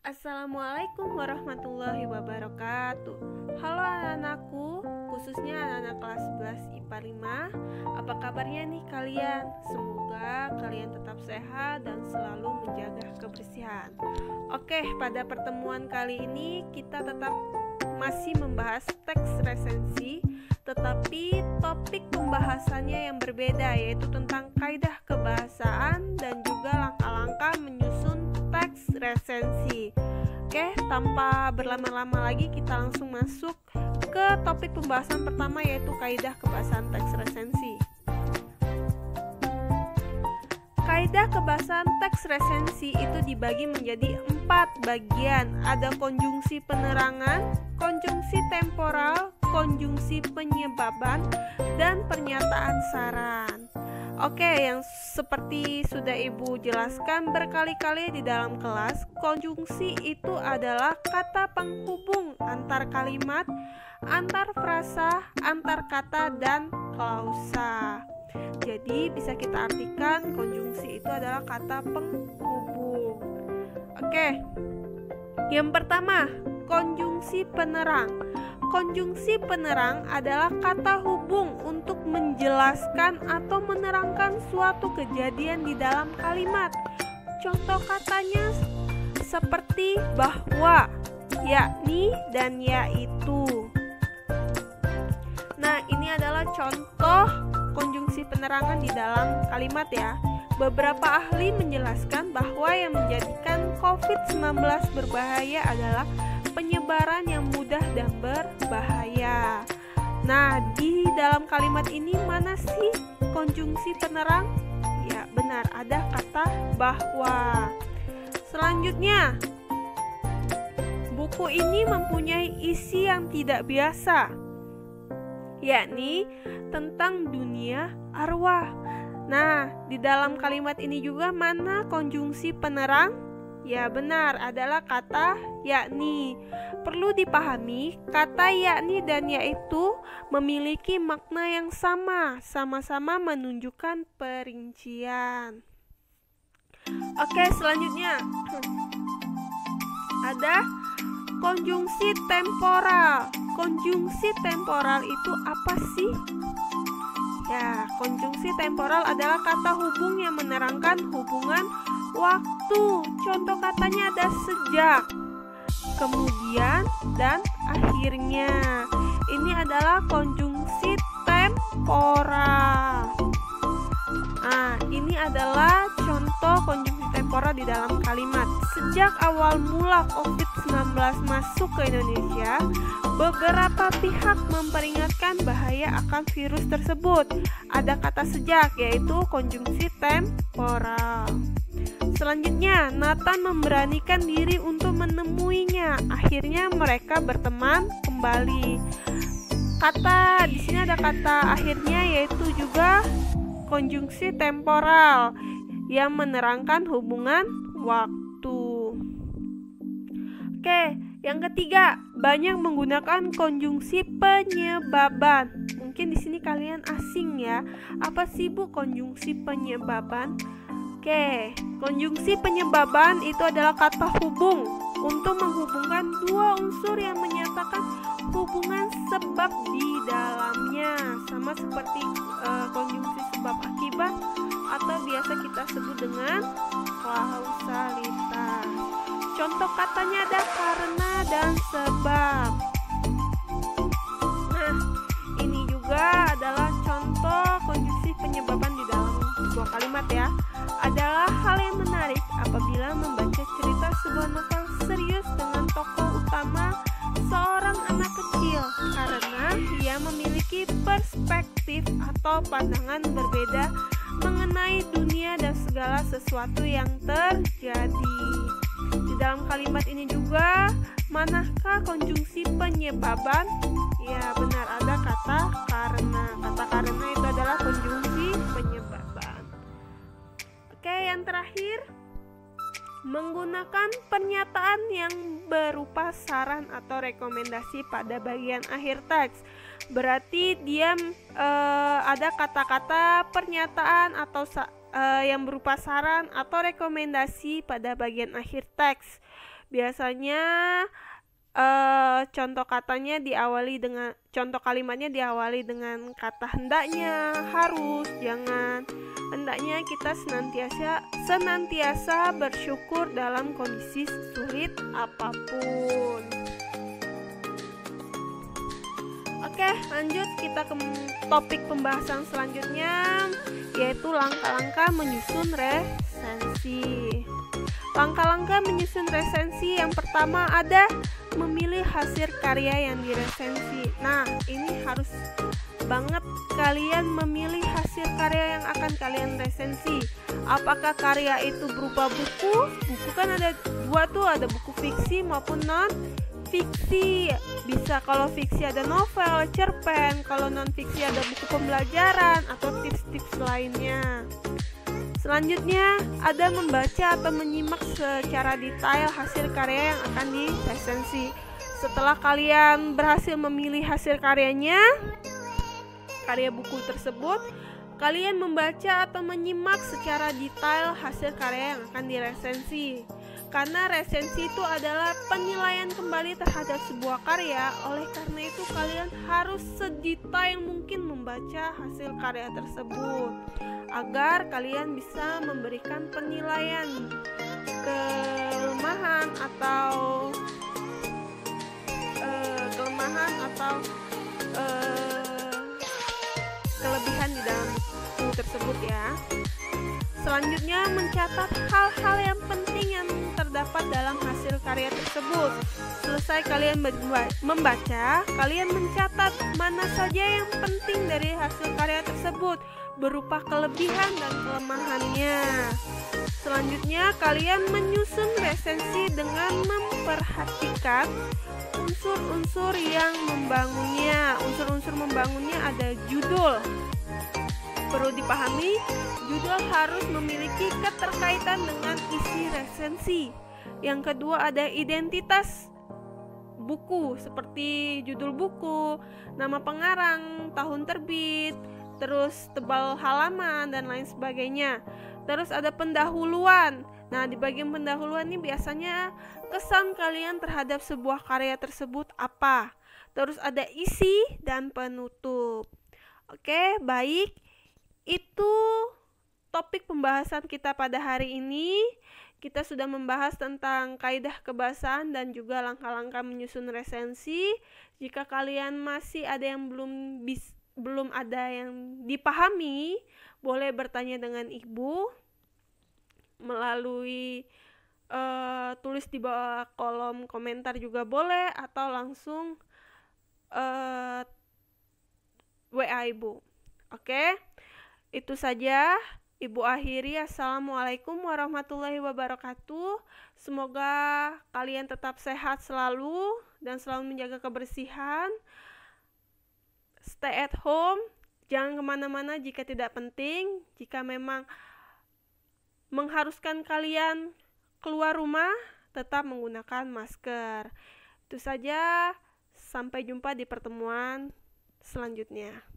Assalamualaikum warahmatullahi wabarakatuh. Halo anak-anakku, khususnya anak-anak kelas 11 IPA 5. Apa kabarnya nih kalian? Semoga kalian tetap sehat dan selalu menjaga kebersihan. Oke, pada pertemuan kali ini kita tetap masih membahas teks resensi, tetapi topik pembahasannya yang berbeda, yaitu tentang kaidah kebahasaan dan juga langkah-langkah menyusun teks resensi. Oke, tanpa berlama-lama lagi kita langsung masuk ke topik pembahasan pertama, yaitu kaidah kebahasaan teks resensi. Kaidah kebahasaan teks resensi itu dibagi menjadi 4 bagian. Ada konjungsi penerangan, konjungsi temporal, konjungsi penyebaban, dan pernyataan saran. Oke, yang seperti sudah Ibu jelaskan berkali-kali di dalam kelas, konjungsi itu adalah kata penghubung antar kalimat, antar frasa, antar kata, dan klausa. Jadi bisa kita artikan konjungsi itu adalah kata penghubung. Oke, yang pertama, konjungsi penerang. Konjungsi penerang adalah kata hubung untuk menjelaskan atau menerangkan suatu kejadian di dalam kalimat. Contoh katanya seperti bahwa, yakni, dan yaitu. Nah, ini adalah contoh konjungsi penerangan di dalam kalimat ya. Beberapa ahli menjelaskan bahwa yang menjadikan COVID-19 berbahaya adalah penyebaran yang mudah dan berbahaya. Nah, di dalam kalimat ini mana sih konjungsi penerang? Ya, benar, ada kata bahwa. Selanjutnya, buku ini mempunyai isi yang tidak biasa, yakni tentang dunia arwah. Nah, di dalam kalimat ini juga mana konjungsi penerang? Ya benar, adalah kata yakni. Perlu dipahami, kata yakni dan yaitu memiliki makna yang sama-sama menunjukkan perincian. Oke, selanjutnya ada konjungsi temporal. Konjungsi temporal itu apa sih? Ya, konjungsi temporal adalah kata hubung yang menerangkan hubungan waktu. Contoh katanya ada sejak, kemudian, dan akhirnya. Ini adalah konjungsi temporal. Nah, ini adalah contoh konjungsi temporal di dalam kalimat. Sejak awal mula COVID-19 masuk ke Indonesia, beberapa pihak memperingatkan bahaya akan virus tersebut. Ada kata sejak, yaitu konjungsi temporal. Selanjutnya, Nathan memberanikan diri untuk menemuinya. Akhirnya mereka berteman kembali. Di sini ada kata akhirnya, yaitu juga konjungsi temporal yang menerangkan hubungan waktu. Oke, yang ketiga, banyak menggunakan konjungsi penyebaban. Mungkin di sini kalian asing ya. Apa sih Bu konjungsi penyebaban? Oke, konjungsi penyebaban itu adalah kata hubung untuk menghubungkan dua unsur yang menyatakan hubungan sebab di dalamnya, sama seperti konjungsi sebab akibat atau biasa kita sebut dengan kausalitas. Contoh katanya ada karena dan sebab. Nah, ini juga adalah contoh konjungsi penyebaban di dalam sebuah kalimat ya. Adalah hal yang menarik apabila membaca cerita sebuah novel serius dengan tokoh utama seorang anak kecil, karena ia memiliki perspektif atau pandangan berbeda mengenai dunia dan segala sesuatu yang terjadi. Di dalam kalimat ini juga, manakah konjungsi penyebaban? Ya benar, ada kata karena. Kata karena itu adalah konjungsi penyebaban. Oke, yang terakhir, menggunakan pernyataan yang berupa saran atau rekomendasi pada bagian akhir teks. Berarti dia ada kata-kata pernyataan atau yang berupa saran atau rekomendasi pada bagian akhir teks. Biasanya contoh kalimatnya diawali dengan kata hendaknya, harus, jangan. Hendaknya kita senantiasa bersyukur dalam kondisi sulit apapun. Oke, lanjut kita ke topik pembahasan selanjutnya, yaitu langkah-langkah menyusun resensi. Langkah-langkah menyusun resensi yang pertama ada memilih hasil karya yang diresensi. Nah, ini harus banget kalian memilih hasil karya yang akan kalian resensi. Apakah karya itu berupa buku? Buku kan ada dua tuh, ada buku fiksi maupun non fiksi. Bisa kalau fiksi ada novel, cerpen, kalau non fiksi ada buku pembelajaran atau tips-tips lainnya. Selanjutnya, ada membaca atau menyimak secara detail hasil karya yang akan diresensi. Setelah kalian berhasil memilih hasil karyanya, karya buku tersebut, kalian membaca atau menyimak secara detail hasil karya yang akan diresensi. Karena resensi itu adalah penilaian kembali terhadap sebuah karya, oleh karena itu kalian harus sedetail mungkin membaca hasil karya tersebut agar kalian bisa memberikan penilaian kelemahan atau kelebihan di dalam buku tersebut ya. Selanjutnya, mencatat hal-hal yang penting yang terdapat dalam hasil karya tersebut. Selesai kalian membaca, kalian mencatat mana saja yang penting dari hasil karya tersebut berupa kelebihan dan kelemahannya. Selanjutnya, kalian menyusun resensi dengan memperhatikan unsur-unsur yang membangunnya. Unsur-unsur membangunnya ada judul. Perlu dipahami, judul harus memiliki keterkaitan dengan isi resensi. Yang kedua ada identitas buku, seperti judul buku, nama pengarang, tahun terbit, terus tebal halaman, dan lain sebagainya. Terus ada pendahuluan. Nah, di bagian pendahuluan ini biasanya kesan kalian terhadap sebuah karya tersebut apa. Terus ada isi dan penutup. Oke, baik. Itu topik pembahasan kita pada hari ini. Kita sudah membahas tentang kaidah kebahasaan dan juga langkah-langkah menyusun resensi. Jika kalian masih ada yang belum ada yang dipahami, boleh bertanya dengan Ibu melalui tulis di bawah kolom komentar juga boleh, atau langsung WA Ibu. Oke? Itu saja, Ibu akhiri. Assalamualaikum warahmatullahi wabarakatuh. Semoga kalian tetap sehat selalu dan selalu menjaga kebersihan. Stay at home, jangan kemana-mana jika tidak penting. Jika memang mengharuskan kalian keluar rumah, tetap menggunakan masker. Itu saja, sampai jumpa di pertemuan selanjutnya.